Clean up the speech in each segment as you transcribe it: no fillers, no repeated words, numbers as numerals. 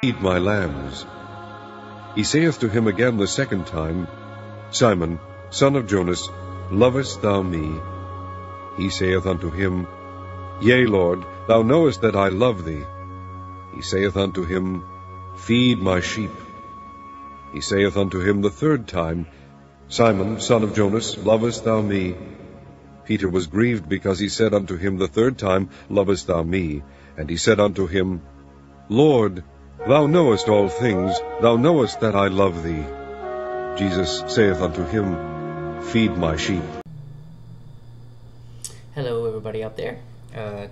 Feed my lambs. He saith to him again the second time, Simon, son of Jonas, lovest thou me? He saith unto him, Yea, Lord, thou knowest that I love thee. He saith unto him, Feed my sheep. He saith unto him the third time, Simon, son of Jonas, lovest thou me? Peter was grieved because he said unto him the third time, Lovest thou me? And he said unto him, Lord, thou knowest all things, thou knowest that I love thee. Jesus saith unto him, Feed my sheep. Hello everybody out there,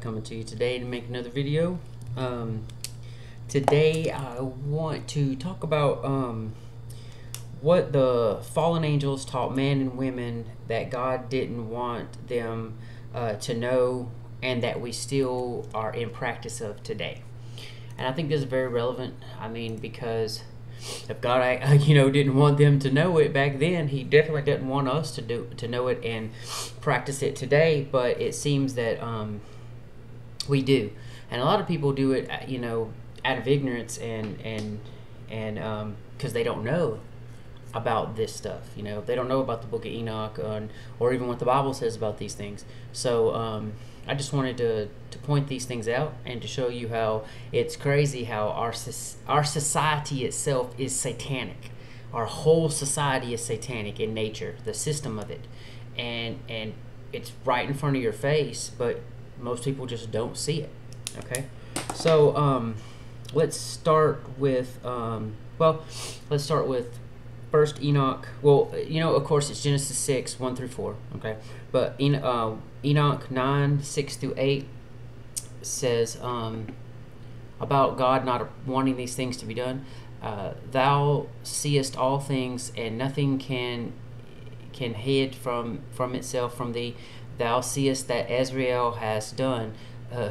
coming to you today to make another video. Today I want to talk about what the fallen angels taught men and women that God didn't want them to know, and that we still are in practice of today. And I think this is very relevant. I mean, because if God, didn't want them to know it back then, He definitely didn't want us to know it and practice it today. But it seems that we do, and a lot of people do it, out of ignorance and because they don't know about this stuff. They don't know about the Book of Enoch or even what the Bible says about these things. So I just wanted to point these things out and to show you how it's crazy how our society itself is satanic. Our whole society is satanic in nature, the system of it, and it's right in front of your face, but most people just don't see it. Okay, so let's start with First Enoch. Well, of course, it's Genesis 6, 1 through 4. Okay, but Enoch 9, 6 through 8 says about God not wanting these things to be done. Thou seest all things, and nothing can hid from itself from thee. Thou seest that Azrael has done,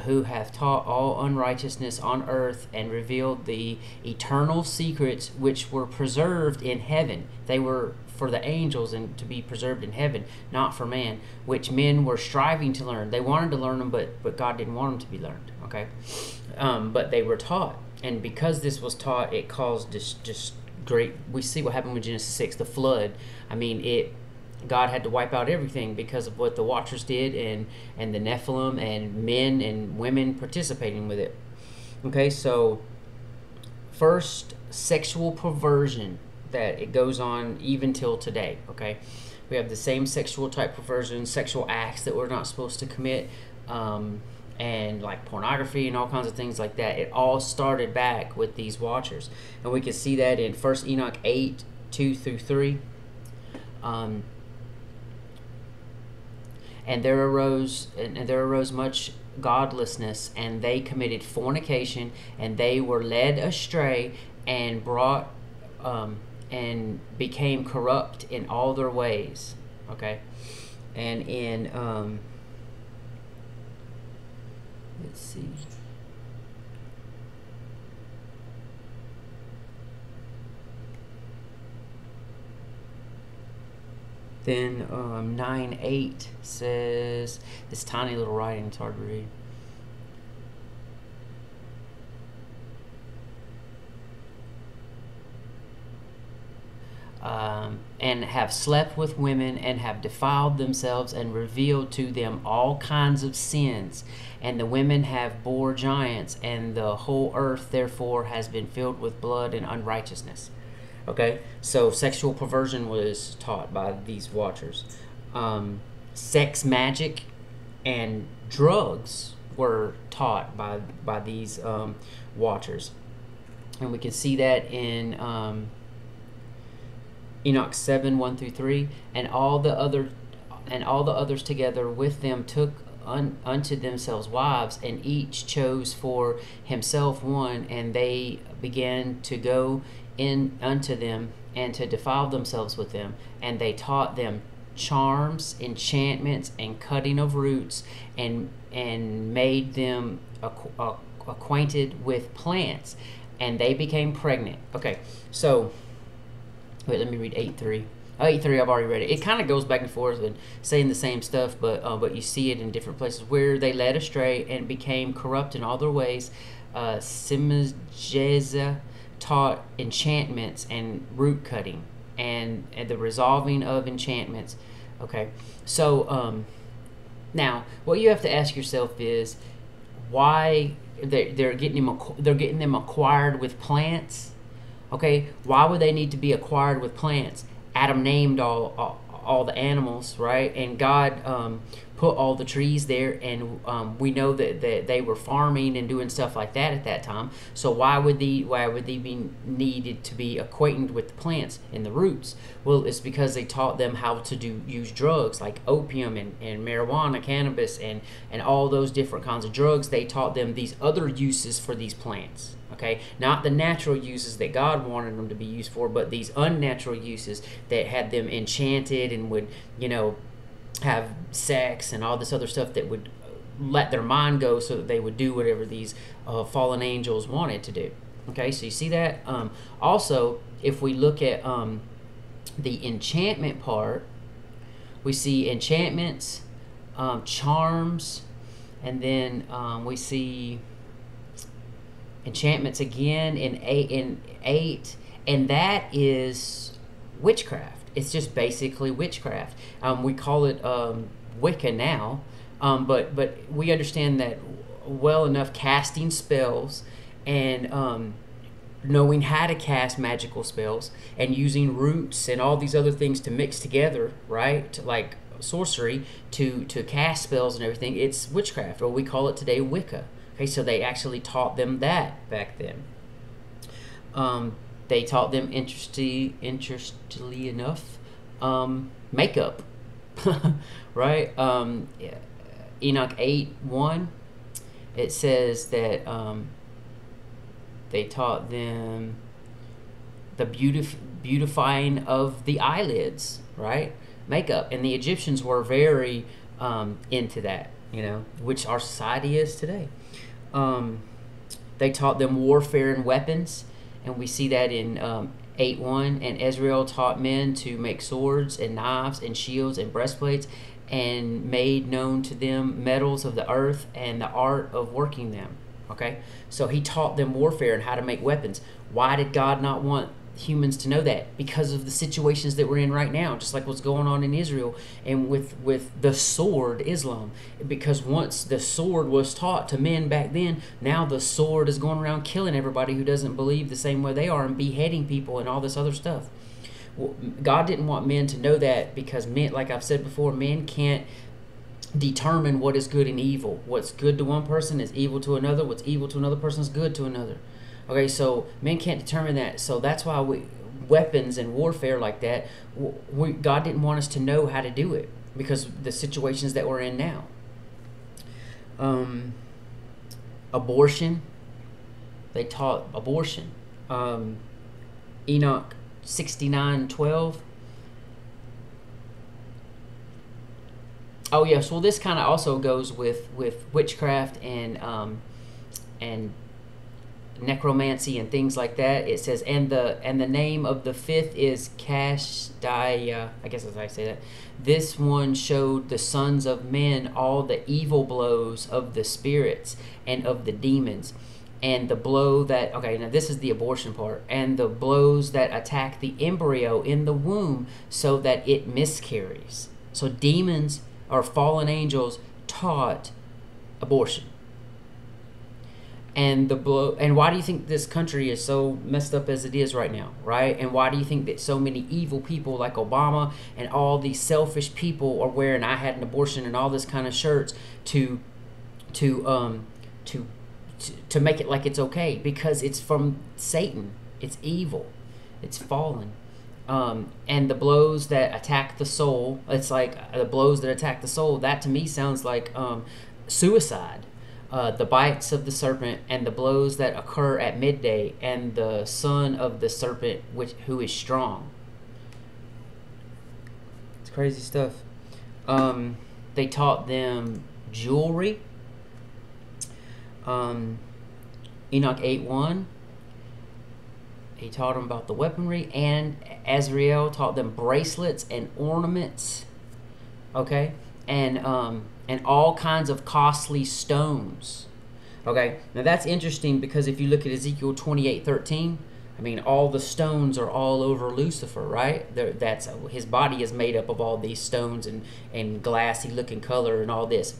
who hath taught all unrighteousness on earth, and revealed the eternal secrets which were preserved in heaven. They were for the angels and to be preserved in heaven, not for man, which men were striving to learn. They wanted to learn them, but God didn't want them to be learned. Okay, but they were taught, and because this was taught, it caused just great. We see what happened with Genesis 6, the flood. I mean, God had to wipe out everything because of what the Watchers did, and the Nephilim, and men and women participating with it. Okay, so first, sexual perversion that it goes on even till today. Okay, we have the same sexual type perversion, sexual acts that we're not supposed to commit, and like pornography and all kinds of things like that. It all started back with these Watchers, and we can see that in First Enoch 8, 2 through 3. And there arose much godlessness, and they committed fornication, and they were led astray, and brought and became corrupt in all their ways. Okay, and in let's see. Then 9:8 says, this tiny little writing, it's hard to read. And have slept with women, and have defiled themselves, and revealed to them all kinds of sins. And the women have bore giants, and the whole earth therefore has been filled with blood and unrighteousness. Okay, so sexual perversion was taught by these Watchers. Sex magic and drugs were taught by these Watchers, and we can see that in Enoch 7, 1 through 3. And all the others together with them took unto themselves wives, and each chose for himself one, and they began to go in unto them, and to defile themselves with them, and they taught them charms, enchantments, and cutting of roots, and made them acquainted with plants, and they became pregnant. Okay, so wait, let me read 8:3. 8:3, I've already read it. It kind of goes back and forth and saying the same stuff, but you see it in different places, where they led astray and became corrupt in all their ways, Simjeza taught enchantments and root cutting and the resolving of enchantments. Okay, so now what you have to ask yourself is why they're getting them acquired with plants. Okay, why would they need to be acquired with plants? Adam named all the animals, right? And God put all the trees there, and we know that they were farming and doing stuff like that at that time. So why would they be needed to be acquainted with the plants and the roots? Well, it's because they taught them how to use drugs like opium and marijuana, cannabis, and all those different kinds of drugs. They taught them these other uses for these plants. Okay, not the natural uses that God wanted them to be used for, but these unnatural uses that had them enchanted and would, have sex and all this other stuff that would let their mind go so that they would do whatever these fallen angels wanted to do. Okay, so you see that? Also, if we look at the enchantment part, we see enchantments, charms, and then we see enchantments again in eight, and that is witchcraft. It's just basically witchcraft. We call it Wicca now, but we understand that well enough. Casting spells and knowing how to cast magical spells and using roots and all these other things to mix together, right? Like sorcery to cast spells and everything. It's witchcraft, or we call it today Wicca. Okay, so they actually taught them that back then. They taught them, interestingly enough, makeup, right? Enoch 8:1, it says that they taught them the beautifying of the eyelids, right? Makeup. And the Egyptians were very into that, which our society is today. They taught them warfare and weapons, and we see that in 8:1. And Israel taught men to make swords and knives and shields and breastplates, and made known to them metals of the earth and the art of working them. Okay, so he taught them warfare and how to make weapons. Why did God not want humans to know that? Because of the situations that we're in right now, just like what's going on in Israel and with the sword, Islam. Because once the sword was taught to men back then, now the sword is going around killing everybody who doesn't believe the same way they are and beheading people and all this other stuff. Well, God didn't want men to know that, because men, like I've said before, men can't determine what is good and evil. What's good to one person is evil to another. What's evil to another person is good to another. Okay, so men can't determine that. So that's why weapons and warfare like that, God didn't want us to know how to do it, because the situations that we're in now. Abortion. They taught abortion. Enoch 69:12. Oh yes, well this kind of also goes with witchcraft and necromancy and things like that. It says, and the name of the fifth is Kashdaya. I guess as I say that. This one showed the sons of men all the evil blows of the spirits and of the demons, and the blow that, okay, now this is the abortion part, and the blows that attack the embryo in the womb so that it miscarries. So demons or fallen angels taught abortion. And why do you think this country is so messed up as it is right now, right? And why do you think that so many evil people like Obama and all these selfish people are wearing "I had an abortion" and all this kind of shirts to make it like it's okay? Because it's from Satan. It's evil. It's fallen. And the blows that attack the soul, it's like the blows that attack the soul, that to me sounds like suicide. The bites of the serpent and the blows that occur at midday, and the son of the serpent who is strong. It's crazy stuff. They taught them jewelry. Enoch 8:1. He taught them about the weaponry, and Azrael taught them bracelets and ornaments. Okay, and all kinds of costly stones. Okay, now that's interesting because if you look at Ezekiel 28:13, I mean, all the stones are all over Lucifer, right? That's his body is made up of all these stones and glassy looking color and all this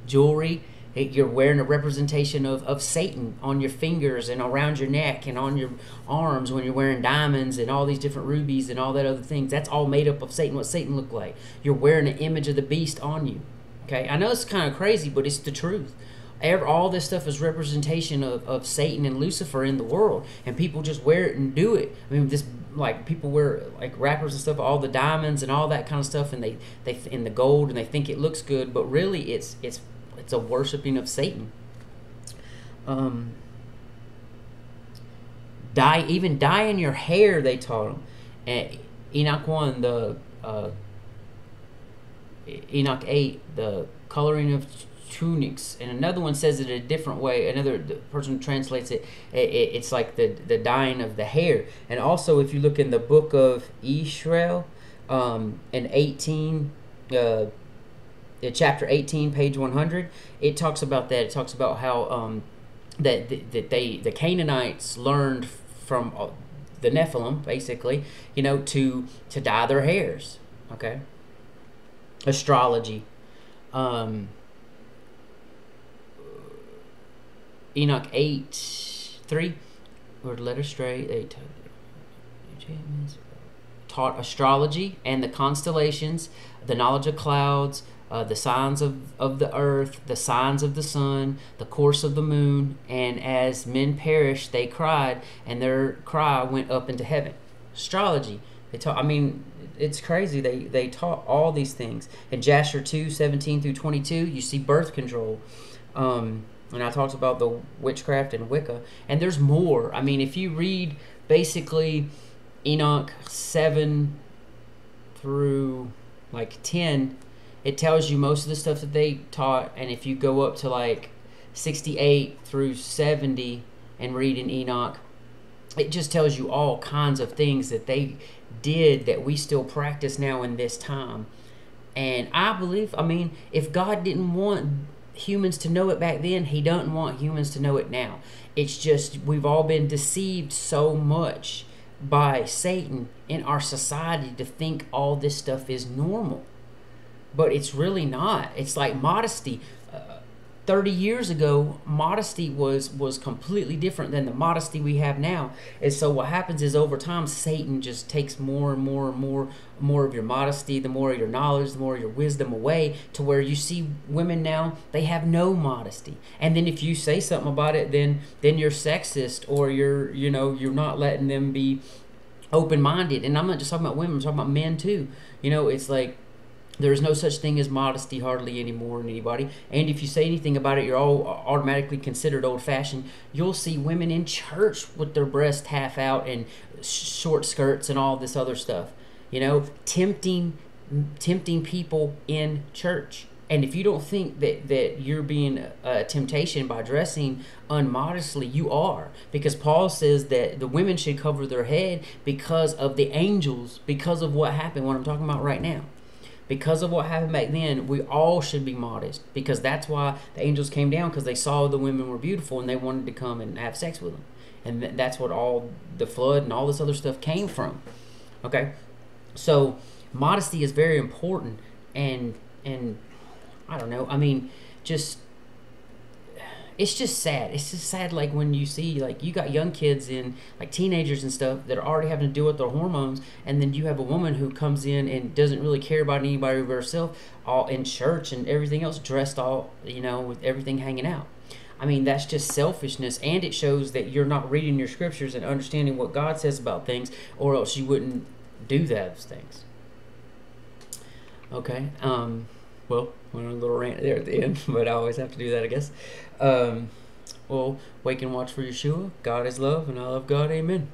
jewelry. You're wearing a representation of Satan on your fingers and around your neck and on your arms when you're wearing diamonds and all these different rubies and all that other things. That's all made up of Satan, what Satan looked like. You're wearing an image of the beast on you. Okay, I know it's kind of crazy, but it's the truth. All this stuff is representation of Satan and Lucifer in the world, and people just wear it and do it. I mean, this like people wear like rappers and stuff, all the diamonds and all that kind of stuff, and they in the gold, and they think it looks good, but really it's a worshiping of Satan. Dyeing your hair, they taught them. And Enoch 1, Enoch 8, the coloring of tunics, and another one says it a different way. Another person translates it, it's like the dyeing of the hair. And also, if you look in the book of Israel, in 18, chapter 18, page 100, it talks about that. It talks about how that the Canaanites learned from the Nephilim, basically, to dye their hairs. Okay, astrology. Enoch 8:3, or led astray. They taught astrology and the constellations, the knowledge of clouds, the signs of the earth, the signs of the sun, the course of the moon, and as men perished, they cried, and their cry went up into heaven. Astrology. They taught. I mean, it's crazy. They taught all these things. In Jasher 2:17 through 22, you see birth control. And I talked about the witchcraft and Wicca, and there's more. I mean, if you read basically Enoch 7 through like 10, it tells you most of the stuff that they taught. And if you go up to like 68 through 70 and read in Enoch, it just tells you all kinds of things that they did that we still practice now in this time. And I believe, I mean, if God didn't want humans to know it back then, he doesn't want humans to know it now. It's just we've all been deceived so much by Satan in our society to think all this stuff is normal, but it's really not. It's like modesty. 30 years ago, modesty was completely different than the modesty we have now. And so what happens is over time, Satan just takes more and more and more of your modesty, the more of your knowledge, the more of your wisdom away, to where you see women now, they have no modesty. And then if you say something about it, then you're sexist, or you're not letting them be open-minded. And I'm not just talking about women, I'm talking about men too. It's like, there's no such thing as modesty hardly anymore in anybody. And if you say anything about it, you're all automatically considered old-fashioned. You'll see women in church with their breasts half out and short skirts and all this other stuff. Tempting people in church. And if you don't think that you're being a temptation by dressing unmodestly, you are. Because Paul says that the women should cover their head because of the angels, because of what happened, what I'm talking about right now. Because of what happened back then, we all should be modest. Because that's why the angels came down, because they saw the women were beautiful and they wanted to come and have sex with them. And that's what all the flood and all this other stuff came from. Okay? So, modesty is very important. And I don't know. I mean, it's just sad. It's just sad, like, when you see, like, you got young kids in, like, teenagers and stuff that are already having to deal with their hormones, and then you have a woman who comes in and doesn't really care about anybody but herself, all in church and everything else, dressed all, with everything hanging out. I mean, that's just selfishness, and it shows that you're not reading your scriptures and understanding what God says about things, or else you wouldn't do those things. Okay, well, went on a little rant there at the end, but I always have to do that, I guess. Well, wake and watch for Yeshua. God is love, and I love God. Amen.